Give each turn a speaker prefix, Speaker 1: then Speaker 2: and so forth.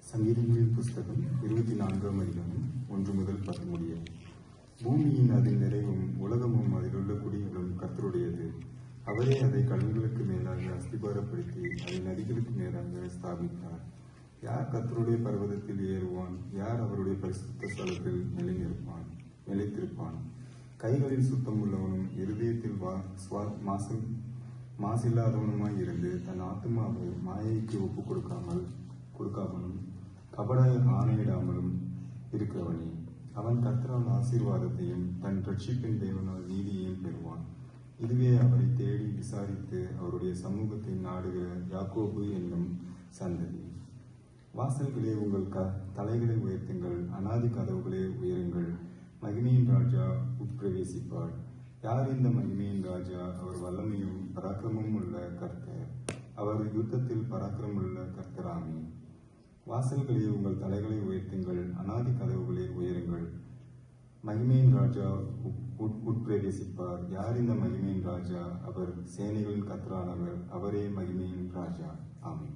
Speaker 1: சங்கீதங்களின் புஸ்தகம் 24ஆம் அதிகாரம் 1 முதல் 10 முடிய. பூமியின் அதன் நிறைவும் உலகமும் அதிலுள்ள குடிகளும் கர்த்தருடையது. அவரே அதை கடல்களுக்கு மேலாக அஸ்திபாரப்படுத்தி அதை நதிகளுக்கு மேலாக ஸ்தாபித்தார். யார் கர்த்தருடைய பர்வதத்தில் ஏறுவான்? யார் அவருடைய பரிசுத்த ஸ்தலத்தில் நிலைத்திருப்பான்? கைகளில் சுத்தம் உள்ளவனும் இருதயத்தில் மாசில்லாதவனுமாய் இருந்து தன் ஆத்துமாவை மாயைக்கு ஒப்புக் கொடுக்காமலும் கபட ஆணையிடாமலும் இருக்கிறவனே. அவன் கர்த்தரால் ஆசீர்வாதத்தையும் தன் ரட்சிப்பின் தேவனால் நீதியையும் பெறுவான். இதுவே அவரை தேடி விசாரித்து அவருடைய சமூகத்தை நாடுகிற யாக்கோபு என்னும் சந்ததி. வாசல்களே, உங்கள் தலைகளை உயர்த்துங்கள், அநாதி கதவுகளே உயருங்கள். மகிமையின் ராஜா உட்பிரவேசிப்பார். யார் இந்த மகிமையின் ராஜா? அவர் வல்லமையும் பராக்கிரமும் உள்ள கர்த்தர். அவர் யுத்தத்தில் பராக்கிரமுள்ள கர்த்தராமே. வாசல்களே, உங்கள் தலைகளை உயர்த்துங்கள், அநாதி கதவுகளே உயருங்கள். மகிமையின் ராஜா உட்பிரவேசிப்பார். யார் இந்த மகிமையின் ராஜா? அவர் சேனைகளின் கர்த்தரானவர். அவரே மகிமையின் ராஜா. ஆமென்.